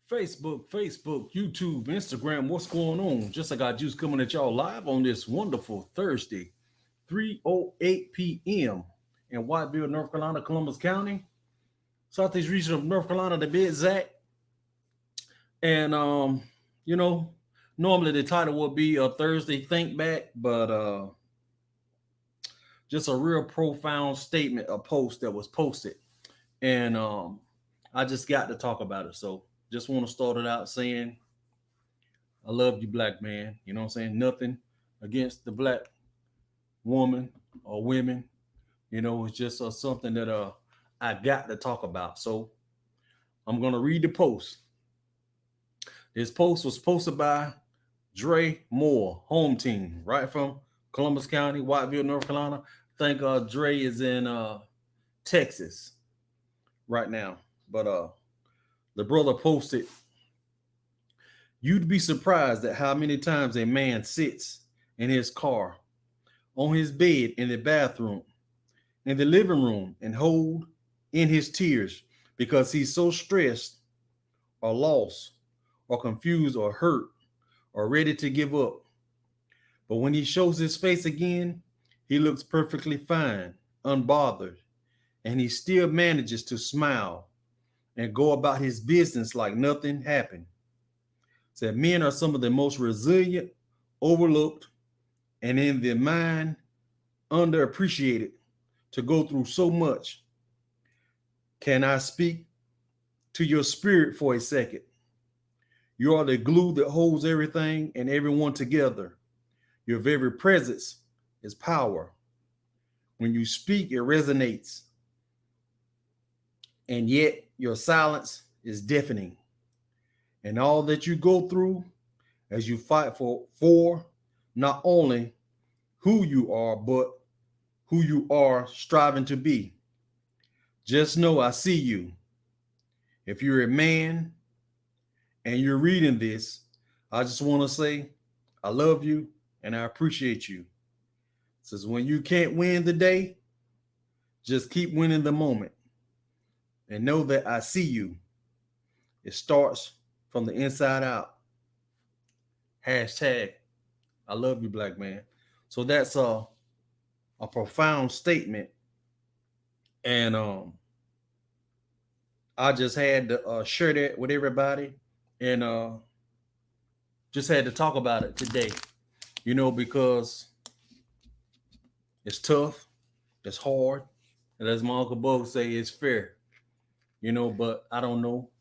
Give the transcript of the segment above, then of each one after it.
Facebook, YouTube, Instagram. What's going on? Just like I Juice coming at y'all live on this wonderful Thursday, 3:08 p.m. in Whiteville, North Carolina, Columbus County, Southeast region of North Carolina, to be exact. And you know, normally the title would be a Thursday Think Back, but just a real profound statement, a post that was posted, and I just got to talk about it. So just want to start it out saying I love you, black man. You know what I'm saying? Nothing against the black woman or women. It's just something that I got to talk about. So I'm gonna read the post. This post was posted by DRE MOORE, home team, right from Columbus County, Whiteville, North Carolina. I think DRE is in Texas right now. But the brother posted, "You'd be surprised at how many times a man sits in his car, on his bed, in the bathroom, in the living room, and hold in his tears because he's so stressed or lost or confused or hurt or ready to give up. But when he shows his face again, he looks perfectly fine, unbothered, and he still manages to smile and go about his business like nothing happened." Said men are some of the most resilient, overlooked, and in their mind underappreciated to go through so much. Can I speak to your spirit for a second? You are the glue that holds everything and everyone together. Your very presence is power. When you speak, it resonates, and yet your silence is deafening. And all that you go through as you fight for not only who you are, but who you are striving to be. Just know I see you. If you're a man and you're reading this, I just want to say I love you and I appreciate you. It says when you can't win the day, just keep winning the moment and know that I see you. It starts from the inside out. Hashtag I love you, black man. So that's a profound statement. And I just had to share that with everybody, and just had to talk about it today, because it's tough, it's hard, and as my Uncle Bo say, it's fair, but I don't know.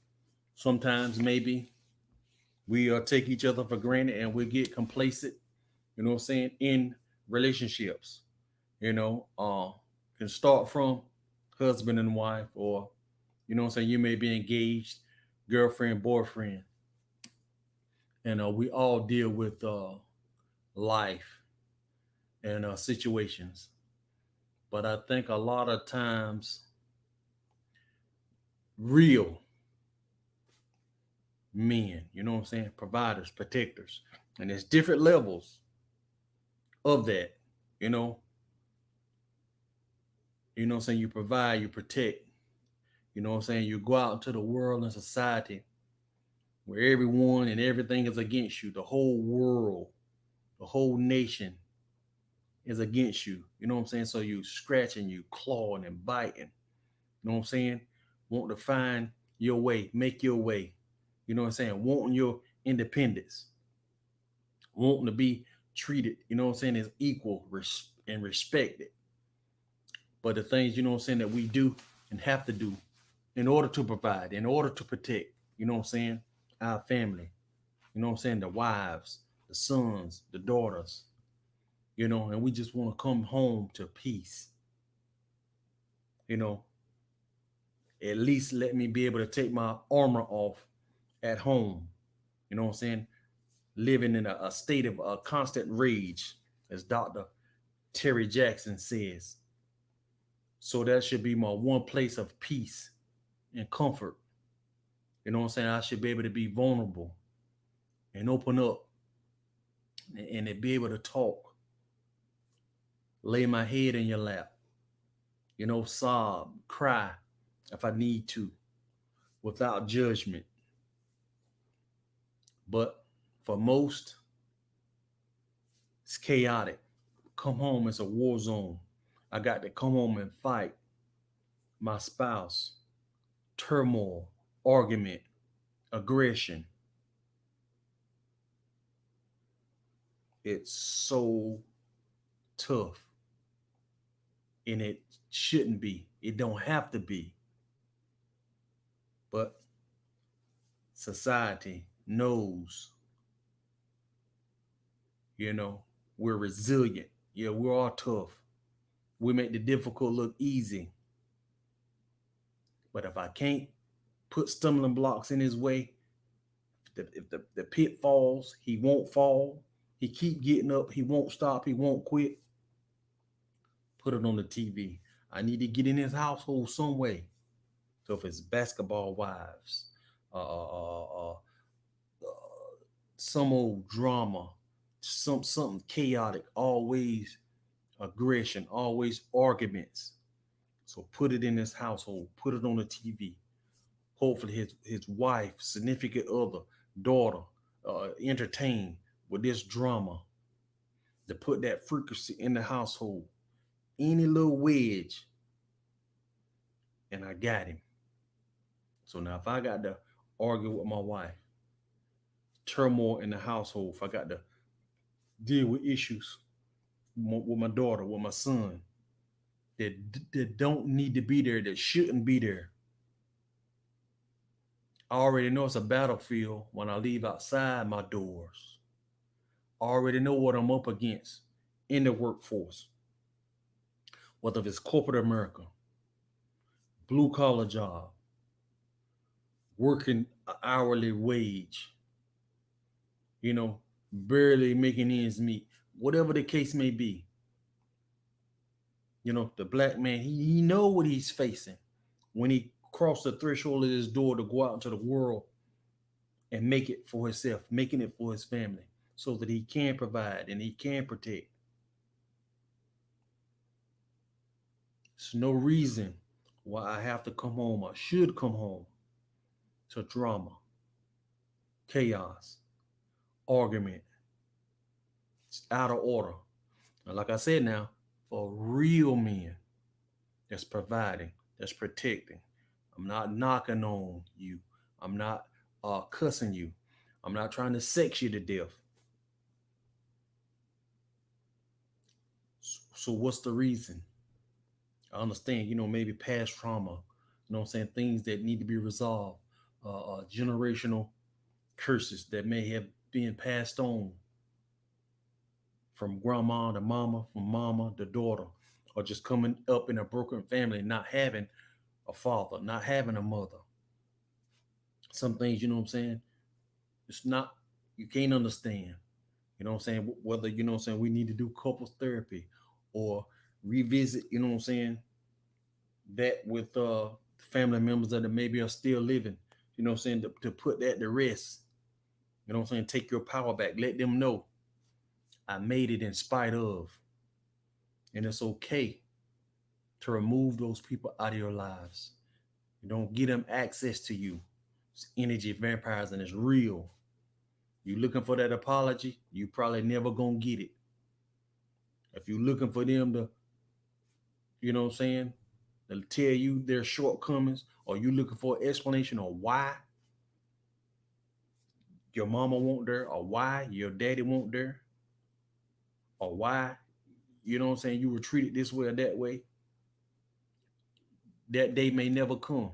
Sometimes maybe we take each other for granted and we get complacent, in relationships, can start from husband and wife, or, you may be engaged, girlfriend, boyfriend, and we all deal with life and situations. But I think a lot of times, real men, providers, protectors, and there's different levels of that, you know, you provide, you protect, you go out into the world and society where everyone and everything is against you, the whole world, the whole nation is against you. So you scratching, you clawing and biting. Want to find your way, make your way. Wanting your independence, wanting to be treated, as equal and respected. But the things, that we do and have to do in order to provide, in order to protect, our family, the wives, the sons, the daughters, and we just want to come home to peace. you know, at least let me be able to take my armor off at home. Living in a state of constant rage, as Dr. Terry Jackson says. So that should be my one place of peace and comfort. I should be able to be vulnerable and open up and to be able to talk, lay my head in your lap, sob, cry if I need to, without judgment. But for most, it's chaotic. Come home, it's a war zone. I got to come home and fight my spouse, turmoil, argument, aggression. It's so tough, and it shouldn't be. It don't have to be. But society knows, you know, we're resilient. Yeah, we're all tough. We make the difficult look easy. But if I can't put stumbling blocks in his way, if the pit falls, he won't fall. He keep getting up. He won't stop. He won't quit. Put it on the TV. I need to get in his household some way. So if it's basketball wives, some old drama, something chaotic, always aggression, always arguments. So put it in his household. Put it on the TV. Hopefully his wife, significant other, daughter, entertained with this drama, to put that frequency in the household. Any little wedge, and I got him. So now if I got to argue with my wife, turmoil in the household, if I got to deal with issues with my daughter, with my son, that don't need to be there, that shouldn't be there. I already know it's a battlefield when I leave outside my doors. I already know what I'm up against in the workforce, whether it's corporate America, blue collar job, working an hourly wage, barely making ends meet, whatever the case may be. The black man, he know what he's facing when he crossed the threshold of his door to go out into the world and make it for himself, making it for his family, so that he can provide and he can protect. There's no reason why I have to come home or should come home to drama, chaos, argument. It's out of order. And like I said now, for real men that's providing, that's protecting. I'm not knocking on you. I'm not cussing you. I'm not trying to sex you to death. So what's the reason? I understand, maybe past trauma, what I'm saying, things that need to be resolved, generational curses that may have been passed on from grandma to mama, from mama to daughter, or just coming up in a broken family, not having a father, not having a mother. Some things, what I'm saying, it's not, you can't understand, what I'm saying, whether, what I'm saying, we need to do couples therapy or revisit, what I'm saying, that with family members that maybe are still living, what I'm saying, to put that to rest, what I'm saying, take your power back, let them know I made it in spite of. And it's okay to remove those people out of your lives. You don't get them access to you. It's energy vampires and it's real. You looking for that apology, you probably never gonna get it. If you're looking for them to, what I'm saying, they'll tell you their shortcomings, or you looking for an explanation of why your mama won't there, or why your daddy won't there, or why, what I'm saying, you were treated this way or that way, that day may never come.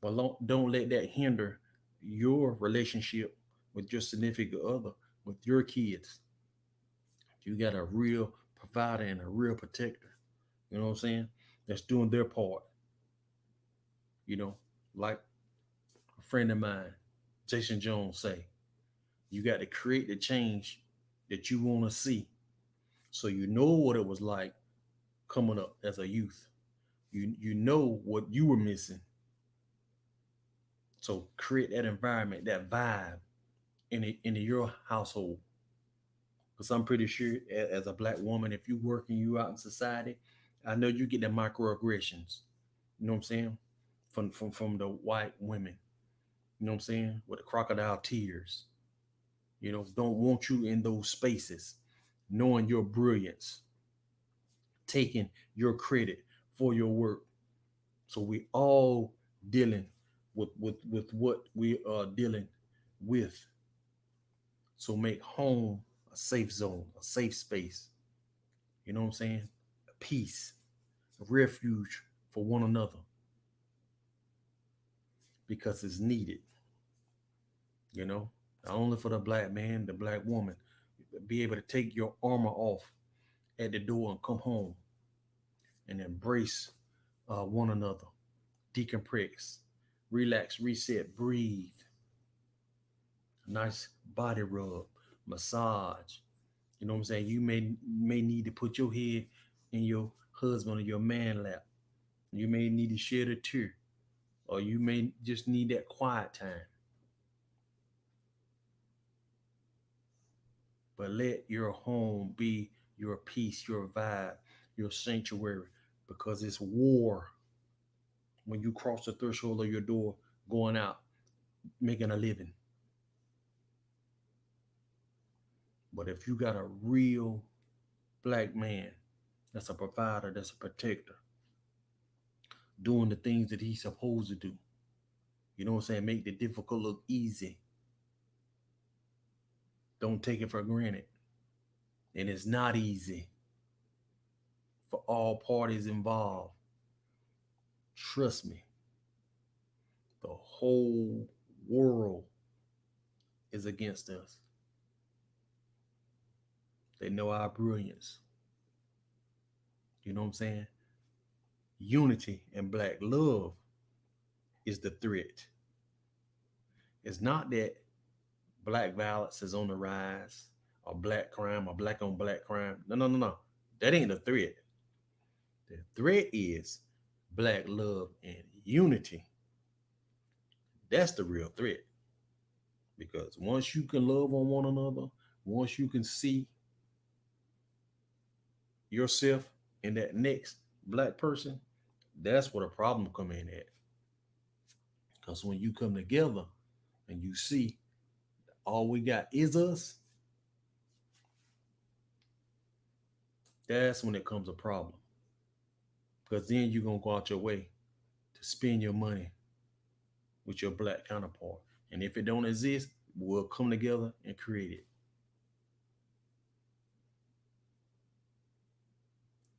But don't let that hinder your relationship with your significant other, with your kids. You got a real provider and a real protector, you know what I'm saying, that's doing their part. Like a friend of mine, Jason Jones, say, you got to create the change that you want to see. So you know what it was like coming up as a youth. You know what you were missing. So create that environment, that vibe in your household. Because I'm pretty sure as a black woman, if you working, you out in society, I know you get the microaggressions. You know what I'm saying? From the white women. You know what I'm saying? With the crocodile tears. Don't want you in those spaces, knowing your brilliance, taking your credit for your work. So we all dealing with what we are dealing with. So make home a safe zone, a safe space. You know what I'm saying? A peace, a refuge for one another because it's needed. You know, not only for the black man, the black woman, be able to take your armor off at the door and come home and embrace one another, decompress, relax, reset, breathe, a nice body rub, massage. You know what I'm saying? You may need to put your head in your husband or your man lap. You may need to shed a tear, or you may just need that quiet time. But let your home be your peace, your vibe, your sanctuary, because it's war when you cross the threshold of your door, going out, making a living. But if you got a real black man that's a provider, that's a protector, doing the things that he's supposed to do, you know what I'm saying? Make the difficult look easy. Don't take it for granted. And it's not easy for all parties involved. Trust me, the whole world is against us. They know our brilliance. You know what I'm saying? Unity and black love is the threat. It's not that black violence is on the rise or black crime or black on black crime. No, no, no, no. That ain't the threat. The threat is black love and unity. That's the real threat. Because once you can love on one another, once you can see yourself in that next black person, that's where the problem come in at. Because when you come together and you see all we got is us, that's when it comes a problem. Because then you're gonna go out your way to spend your money with your black counterpart. And if it don't exist, we'll come together and create it.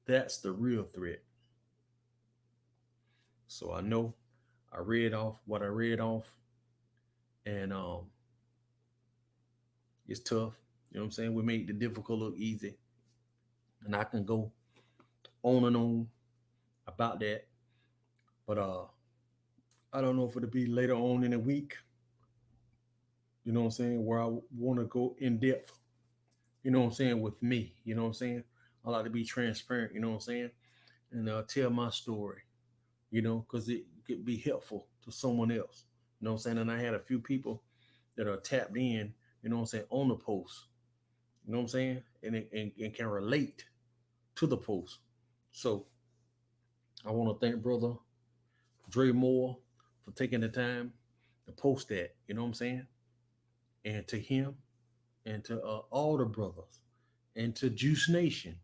That's the real threat. So I know I read off what I read off, and it's tough. You know what I'm saying? We make the difficult look easy. And I can go on and on about that. But I don't know if it'll be later on in the week, you know what I'm saying, where I want to go in depth, you know what I'm saying, with me, you know what I'm saying? I like to be transparent, you know what I'm saying? And tell my story, because it could be helpful to someone else, you know what I'm saying? And I had a few people that are tapped in, you know what I'm saying, on the post, you know what I'm saying? And can relate to the post. So I want to thank brother DRE MOORE for taking the time to post that, you know what I'm saying? And to him and to all the brothers and to Juice Nation.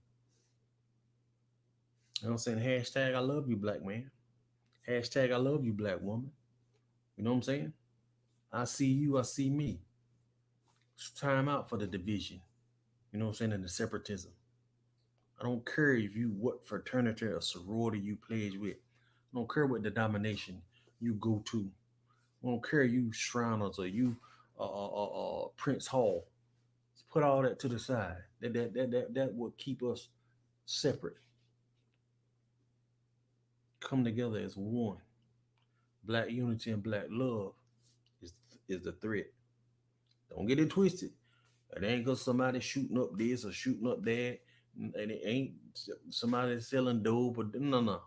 You know what I'm saying? Hashtag I love you, black man. Hashtag I love you, black woman. You know what I'm saying? I see you, I see me. It's time out for the division. You know what I'm saying? And the separatism. I don't care if you what fraternity or sorority you pledge with. I don't care what denomination you go to. I don't care you Shriners or you Prince Hall. Let's put all that to the side. That will keep us separate. Come together as one. Black unity and black love is is the threat. Don't get it twisted. It ain't because somebody shooting up this or shooting up that, and it ain't somebody selling dope. But no.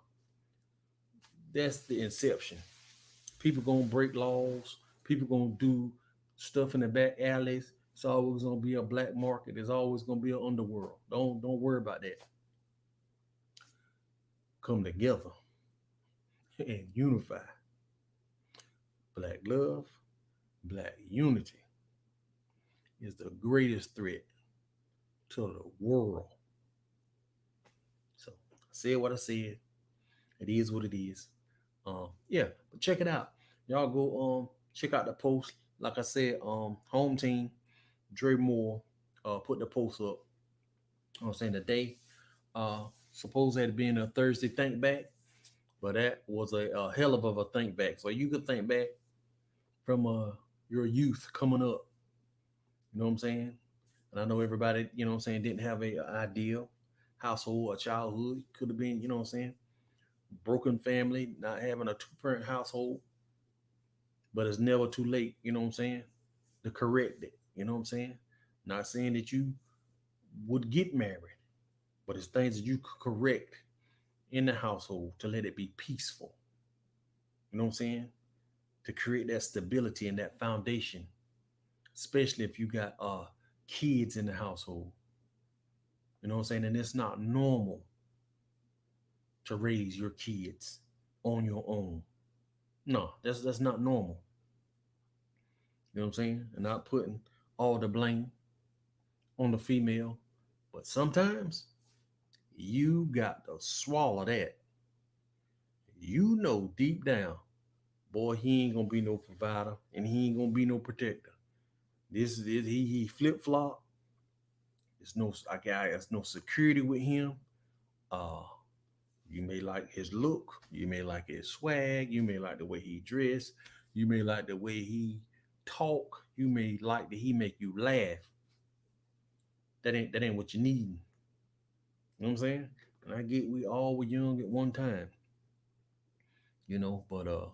That's the inception. People gonna break laws. People gonna do stuff in the back alleys. It's always gonna be a black market. There's always gonna be an underworld. Don't worry about that. Come together and unify. Black love, Black unity is the greatest threat to the world. So I said what I said. It is what it is. Yeah, but check it out. Y'all go check out the post. Like I said, home team, DRE MOORE, put the post up. I'm saying today, supposed to have been a Thursday think back, but that was a hell of a think back. So you could think back from your youth coming up. You know what I'm saying? And I know everybody, you know what I'm saying, didn't have a ideal household or childhood. Could have been, you know what I'm saying, broken family, not having a two-parent household. But it's never too late, you know what I'm saying, to correct it. You know what I'm saying? Not saying that you would get married, but it's things that you could correct in the household to let it be peaceful. You know what I'm saying? To create that stability and that foundation, especially if you got kids in the household. You know what I'm saying? And it's not normal to raise your kids on your own. No, that's not normal. You know what I'm saying? And not putting all the blame on the female. But sometimes you got to swallow that. You know deep down, boy, he ain't gonna be no provider and he ain't gonna be no protector. This is it. He flip flop. There's no I got there's no security with him. Uh you may like his look, you may like his swag, you may like the way he dress, you may like the way he talk, you may like that he make you laugh. That ain't what you need. You know what I'm saying? And I get we all were young at one time, but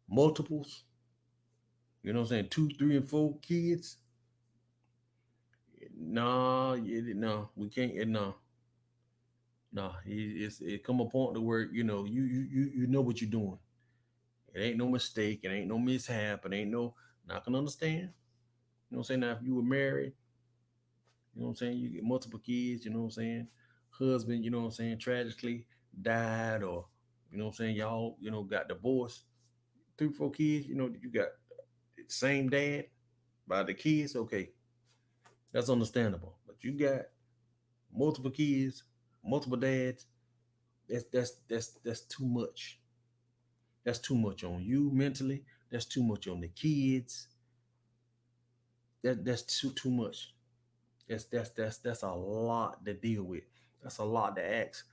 multiples, you know what I'm saying, two, three, and four kids. Nah, no, we can't. No, no, it come a point to where you know what you're doing. It ain't no mistake. It ain't no mishap. It ain't no not gonna understand. You know what I'm saying? Now, if you were married, you know what I'm saying, you get multiple kids. You know what I'm saying? Husband, you know what I'm saying, tragically died, or you know what I'm saying, y'all, got divorced. Three, four kids. You got the same dad by the kids. Okay, that's understandable. But you got multiple kids, multiple dads. That's too much. That's too much on you mentally. That's too much on the kids. That's too much. That's a lot to deal with. That's a lot to ask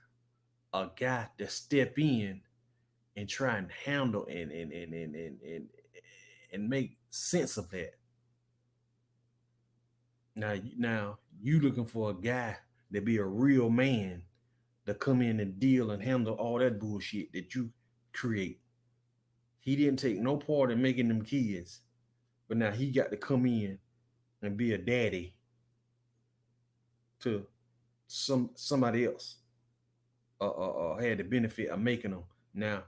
a guy to step in and try and handle and make sense of that. Now you looking for a guy to be a real man to come in and deal and handle all that bullshit that you create. He didn't take no part in making them kids, but now he got to come in and be a daddy to somebody else. Had the benefit of making them. Now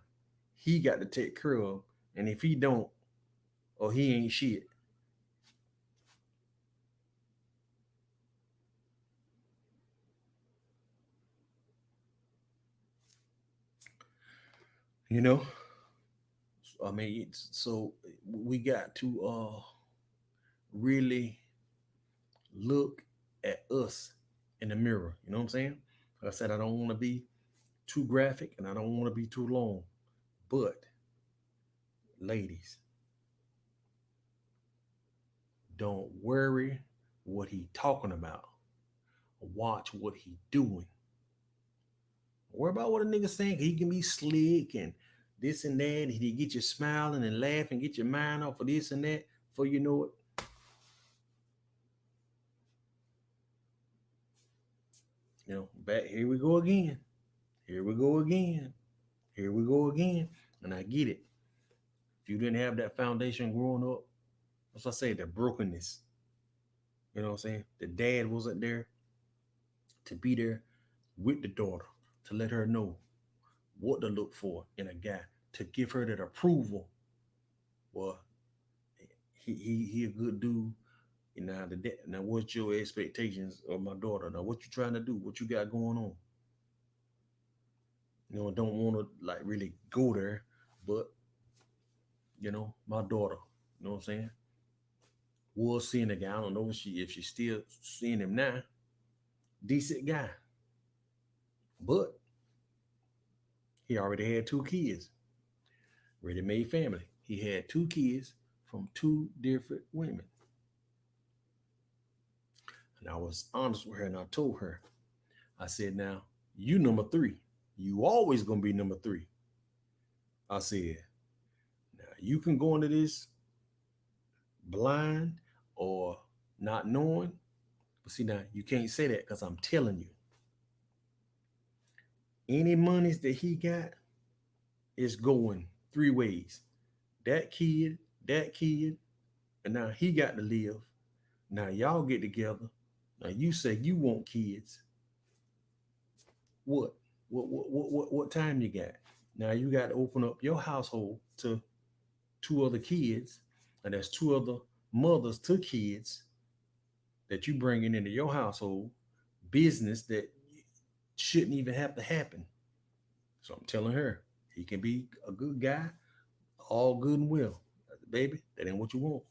he got to take care of, and if he don't, or he ain't shit. You know, I mean, so we got to really look at us in the mirror. You know what I'm saying? Like I said, I don't want to be too graphic and I don't want to be too long. But ladies, don't worry what he talking about. Watch what he doing. Worry about what a nigga saying. He can be slick and this and that. And he get you smiling and laughing, get your mind off of this and that. For you know it, back here we go again. Here we go again. Here we go again. And I get it. If you didn't have that foundation growing up, that's what I say, the brokenness. You know what I'm saying? The dad wasn't there to be there with the daughter, to let her know what to look for in a guy, to give her that approval. Well, he a good dude. Now what's your expectations of my daughter? Now what you trying to do? What you got going on? I don't want to like really go there, but my daughter. You know what I'm saying? Was seeing the guy. I don't know if she's still seeing him now. Decent guy, but he already had two kids, ready-made family. He had two kids from two different women. And I was honest with her and I told her, I said, now, you number three. You always gonna be number three. I said, now you can go into this blind or not knowing. But see, now you can't say that because I'm telling you, any monies that he got is going three ways. That kid, and now he got to live. Now y'all get together. Now you say you want kids. What? What time you got? Now you got to open up your household to two other kids, and there's two other mothers to kids that you bringing into your household, business that shouldn't even have to happen. So I'm telling her, he can be a good guy, all good and well. Baby, that ain't what you want.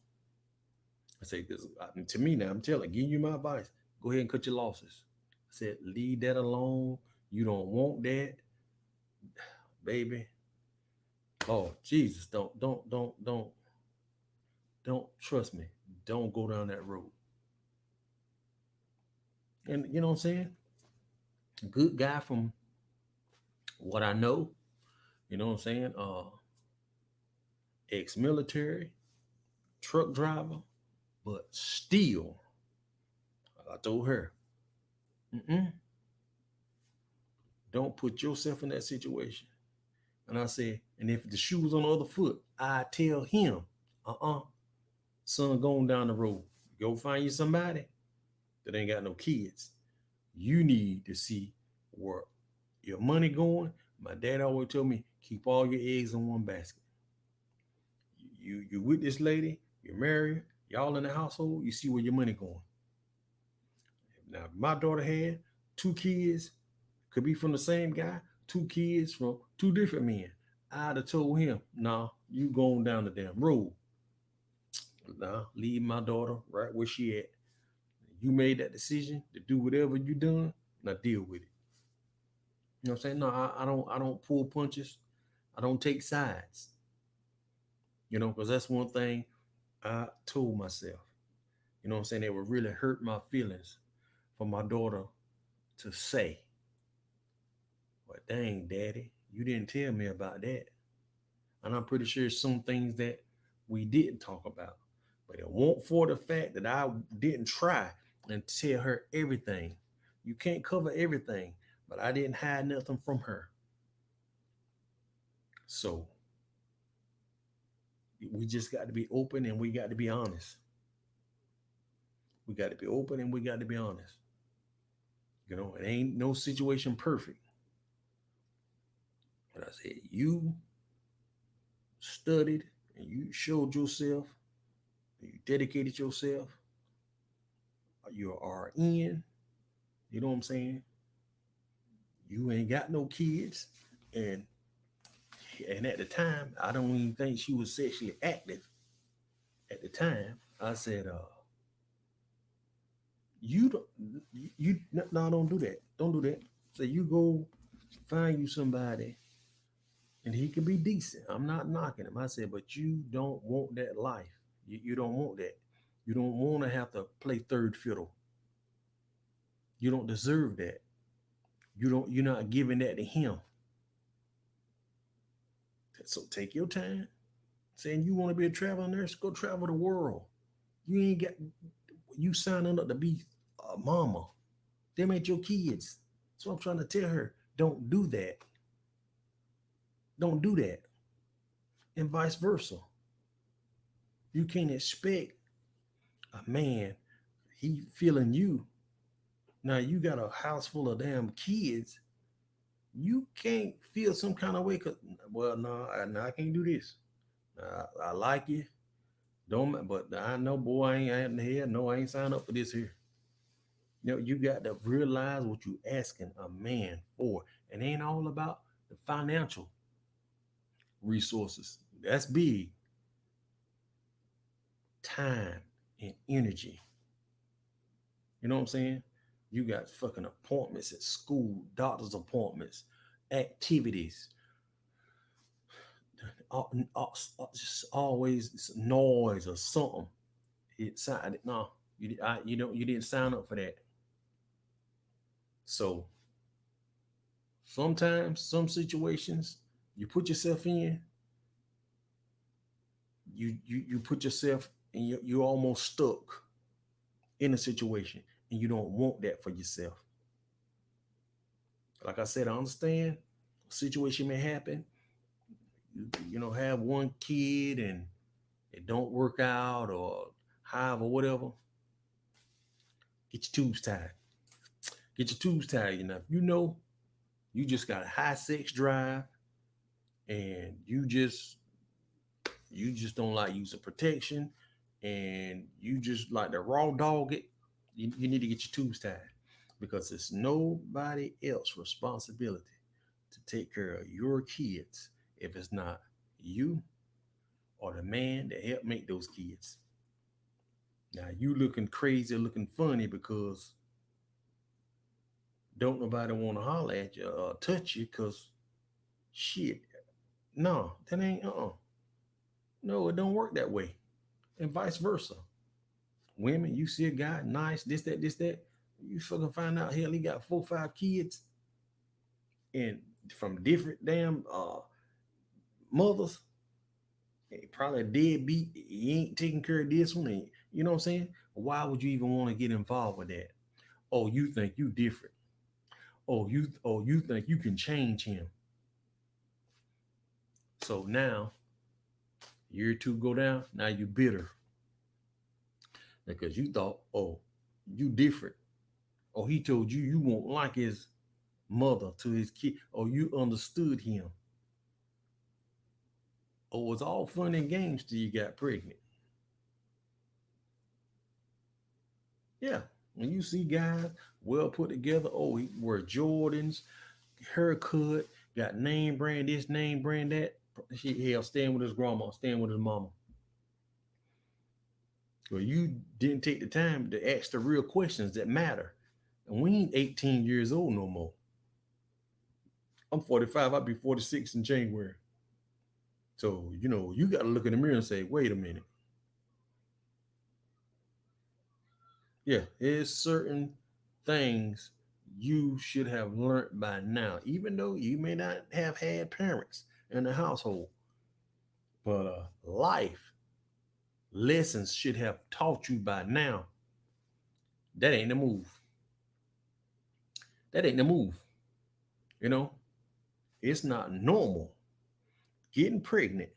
I say, because to me now, I'm giving you my advice. Go ahead and cut your losses. I said, leave that alone. You don't want that, baby. Oh, Jesus, don't trust me. Don't go down that road. And you know what I'm saying? Good guy from what I know, you know what I'm saying? Ex-military, truck driver, but still, I told her, don't put yourself in that situation. And I said, and if the shoe was on the other foot, I tell him, son, going down the road. Go find you somebody that ain't got no kids. You need to see where your money going. My dad always told me, keep all your eggs in one basket. You with this lady, you're married, y'all in the household, you see where your money going. Now, my daughter had two kids, could be from the same guy, two kids from two different men. I'd have told him, nah, you going down the damn road. Nah, leave my daughter right where she at. You made that decision to do whatever you done, now deal with it. You know what I'm saying? No, I don't pull punches. I don't take sides. You know, because that's one thing I told myself. You know what I'm saying? It would really hurt my feelings for my daughter to say, well, dang, daddy, you didn't tell me about that. And I'm pretty sure some things that we didn't talk about. But it won't for the fact that I didn't try and tell her everything. You can't cover everything, but I didn't hide nothing from her. So we just got to be open and we got to be honest. We got to be open and we got to be honest. You know, it ain't no situation perfect. But I said, you studied and you showed yourself, you dedicated yourself, you are in, you know what I'm saying? You ain't got no kids. And at the time, I don't even think she was sexually active. At the time, I said, you don't no, don't do that. Don't do that. So you go find you somebody and he can be decent. I'm not knocking him. I said, but you don't want that life. You don't want that. You don't want to have to play third fiddle. You don't deserve that. You're not giving that to him. So take your time. Saying you want to be a traveling nurse, go travel the world. You ain't got you signing up to be a mama. Them ain't your kids. So I'm trying to tell her, don't do that. Don't do that. And vice versa. You can't expect a man, he feeling you. Now you got a house full of damn kids. You can't feel some kind of way because, well, no, I can't do this. I like you. Don't, but I know, boy, I ain't here. No, I ain't signed up for this here. You know, you got to realize what you asking a man for. It ain't all about the financial resources. That's big. time and energy. You know what I'm saying? You got fucking appointments at school, doctor's appointments, activities, just always noise or something. No, you didn't sign up for that. So sometimes, some situations you put yourself in, you put yourself and you're almost stuck in a situation, and you don't want that for yourself. Like I said, I understand a situation may happen. Have one kid and it don't work out or however, whatever. Get your tubes tied. Get your tubes tied enough. You just got a high sex drive, and you just don't like using protection, and you just like to raw dog it. You need to get your tubes tied, because it's nobody else's responsibility to take care of your kids if it's not you or the man that helped make those kids. Now you looking crazy, looking funny because don't nobody want to holler at you or touch you, because shit. No, that ain't no, it don't work that way. And vice versa. Women, you see a guy, nice, this, that. You fucking find out, hell, he got 4, 5 kids, and from different damn mothers. Probably a deadbeat. He ain't taking care of this one. You know what I'm saying? Why would you even want to get involved with that? Oh, you think you different. Oh, you think you can change him. So now, year two go down, now you bitter. Because you thought, oh, you different. Or he told you won't like his mother to his kid. Or you understood him. Or it's all fun and games till you got pregnant. Yeah. When you see guys well put together, oh, he wear Jordans, haircut, got name brand this, name brand that. He hell staying with his grandma, staying with his mama. Well, you didn't take the time to ask the real questions that matter. And we ain't 18 years old no more. I'm 45. I'll be 46 in January. So, you got to look in the mirror and say, wait a minute. Yeah, there's certain things you should have learned by now, even though you may not have had parents in the household. But life lessons should have taught you by now. That ain't the move. That ain't the move. You know, it's not normal getting pregnant,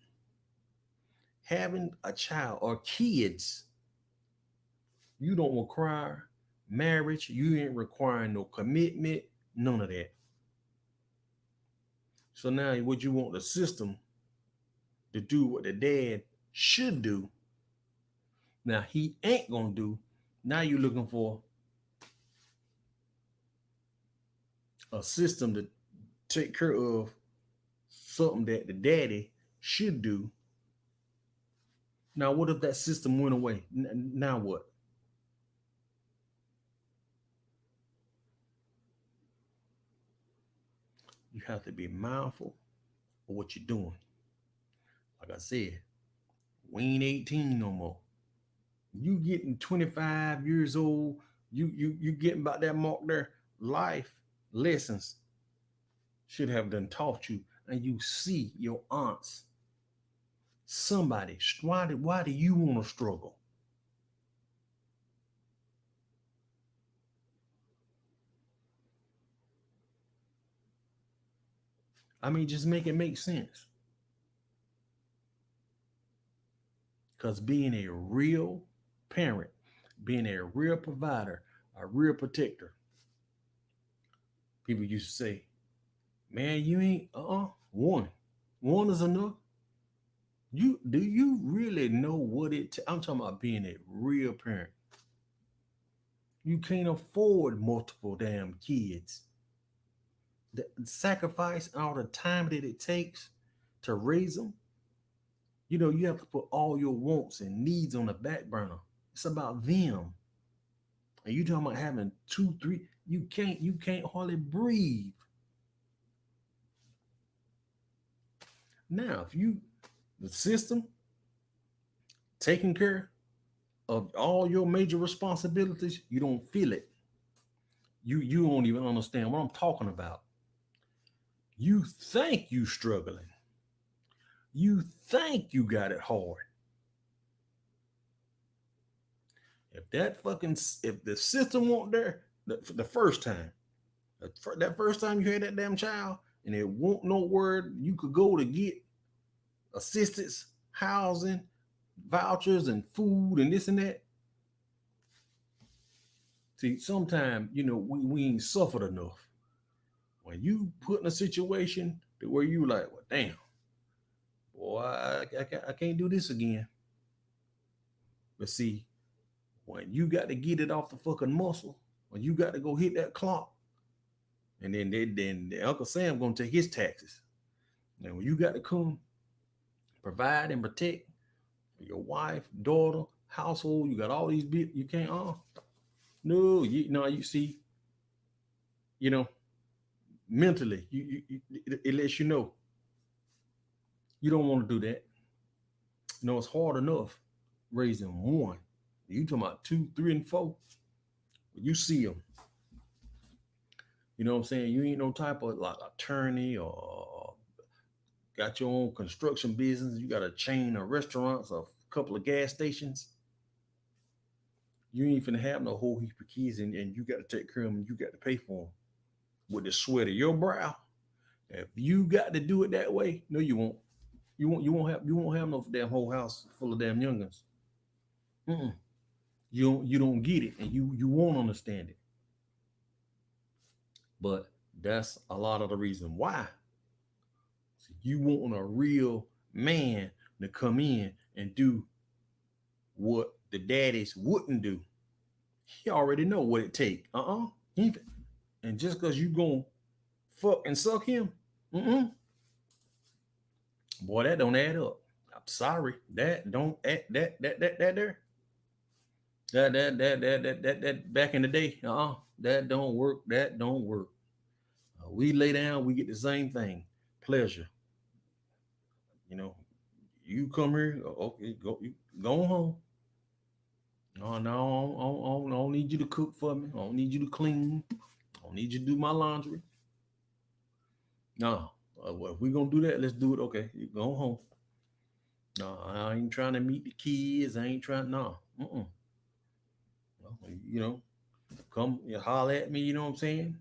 having a child or kids. You don't require marriage. You ain't requiring no commitment, none of that. So now what you want the system to do what the dad should do. Now he ain't gonna do. Now you're looking for a system to take care of something that the daddy should do. Now, what if that system went away? Now what? You have to be mindful of what you're doing. Like I said, we ain't 18 no more. You getting 25 years old, you getting about that mark there. Life lessons should have done taught you, and you see your aunts. Somebody, why do you want to struggle? I mean, just make it make sense. Because being a real parent, being a real provider, a real protector, people used to say, man, you ain't one. One is enough. Do you really know what I'm talking about being a real parent. You can't afford multiple damn kids. The sacrifice and all the time that it takes to raise them, You have to put all your wants and needs on the back burner. It's about them. And you talking about having two, three, you can't hardly breathe. Now, if you the system taking care of all your major responsibilities, you don't feel it. You don't even understand what I'm talking about. You think you struggling. You think you got it hard. If the system won't there the first time, that first time you had that damn child, and it won't know where you could go to get assistance, housing, vouchers, and food, and this and that. See, sometimes we ain't suffered enough. When you put in a situation to where you like, well, damn, boy, I can't do this again. But see, when you got to get it off the fucking muscle, when you got to go hit that clock, and then Uncle Sam gonna take his taxes. Now when you got to come provide and protect your wife, daughter, household, you got all these bits. You can't. No, you see, you know, mentally, it lets you know you don't want to do that. It's hard enough raising one. You talking about two, three, and four. You see them. You know what I'm saying? You ain't no type of like attorney or got your own construction business. You got a chain of restaurants, a couple of gas stations. You ain't finna have no whole heap of kids, and you got to take care of them. And you got to pay for them with the sweat of your brow. If you got to do it that way, no, you won't. You won't have no damn whole house full of damn youngins. Mm-mm. You don't get it, and you won't understand it. But that's a lot of the reason why. So you want a real man to come in and do what the daddies wouldn't do. He already know what it take. And just because you gonna fuck and suck him, mm-mm, boy, that don't add up. I'm sorry, that don't add that there. That back in the day, that don't work. That don't work. We lay down, we get the same thing. Pleasure. You know, you come here, okay, go home. Oh no, I don't need you to cook for me. I don't need you to clean. I don't need you to do my laundry. No, well, if we're gonna do that, let's do it. Okay, you go home. No, I ain't trying to meet the kids. I ain't trying. No, well, come holler at me. You know what I'm saying?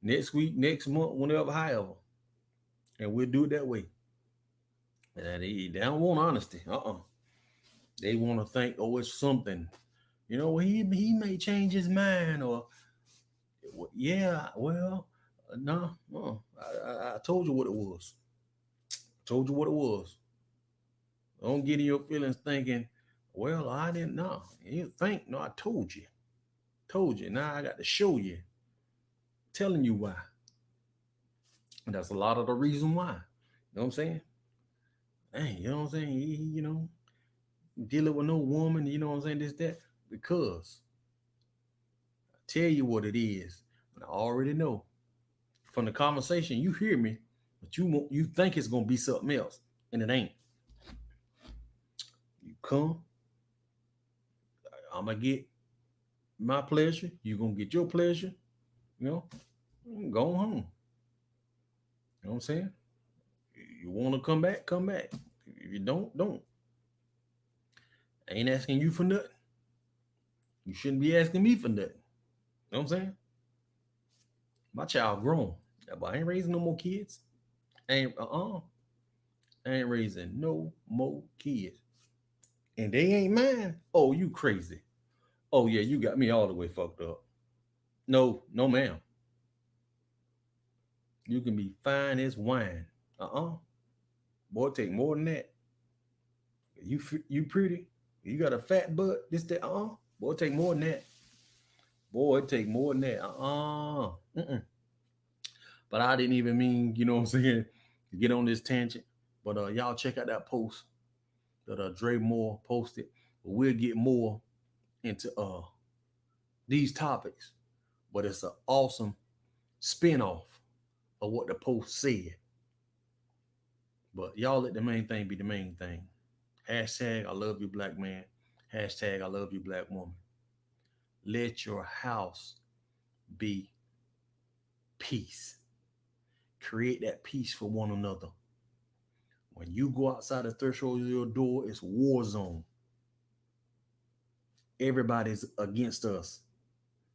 Next week, next month, whenever, however, and we'll do it that way. And they don't want honesty. They want to think, oh, it's something. He may change his mind, or yeah, well, no, I told you what it was. Told you what it was. Don't get in your feelings thinking, well, I didn't know. You think, no, I told you. Told you. Now I got to show you. Telling you why. And that's a lot of the reason why. You know what I'm saying? Hey, you know what I'm saying? Dealing with no woman, you know what I'm saying? This, that. Because I tell you what it is. And I already know. From the conversation, you hear me, but you think it's gonna be something else. And it ain't. You come, I'm gonna get my pleasure, you're gonna get your pleasure, you know, go home. You know what I'm saying? You want to come back, come back. If you don't. I ain't asking you for nothing. You shouldn't be asking me for nothing. You know what I'm saying? My child grown. But I ain't raising no more kids. I ain't raising no more kids. And they ain't mine. Oh, you crazy. Oh yeah, you got me all the way fucked up. No, no, ma'am. You can be fine as wine. Boy, take more than that. You pretty. You got a fat butt. This that. Boy, take more than that. Boy, it take more than that. But I didn't even mean, you know what I'm saying, to get on this tangent. But y'all check out that post. that DRE MOORE posted. But we'll get more into these topics. But it's an awesome spinoff of what the post said. But y'all let the main thing be the main thing. Hashtag I love you, black man. Hashtag I love you, black woman. Let your house be peace. Create that peace for one another. When you go outside the threshold of your door, it's war zone. Everybody's against us.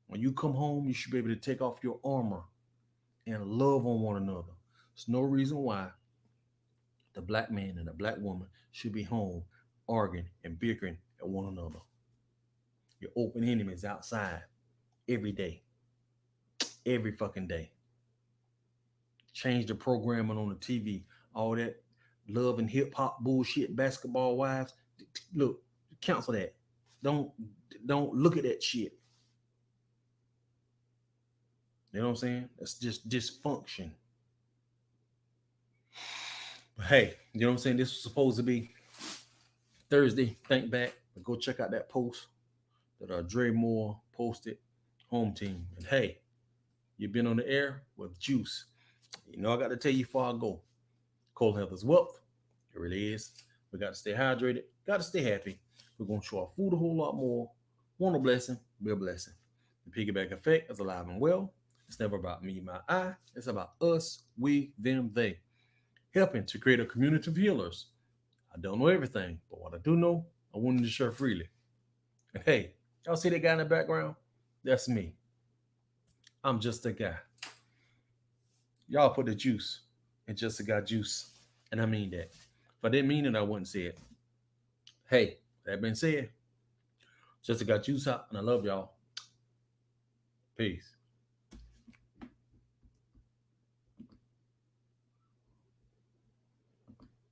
When you come home, you should be able to take off your armor and love on one another. There's no reason why the black man and the black woman should be home arguing and bickering at one another. Your open enemies outside every day, every fucking day. Change the programming on the TV. All that love and hip hop bullshit, basketball wives. Look, cancel that. Don't look at that shit. You know what I'm saying? That's just dysfunction. But hey, you know what I'm saying? This was supposed to be Thursday. Think back. But go check out that post that DRE MOORE posted. Home team. And hey, you've been on the air with Juice. You know I got to tell you before I go. Cold health is wealth. It really is. We got to stay hydrated. Got to stay happy. We're going to show our food a whole lot more. Want a blessing? Be a blessing. The piggyback effect is alive and well. It's never about me, my I. It's about us, we, them, they. Helping to create a community of healers. I don't know everything, but what I do know, I wanted to share freely. And hey, y'all see that guy in the background? That's me. I'm just a guy. Y'all put the juice in just a guy juice. And I mean that. If I didn't mean it, I wouldn't say it. Hey, that being said, just a guy juice out, and I love y'all. Peace.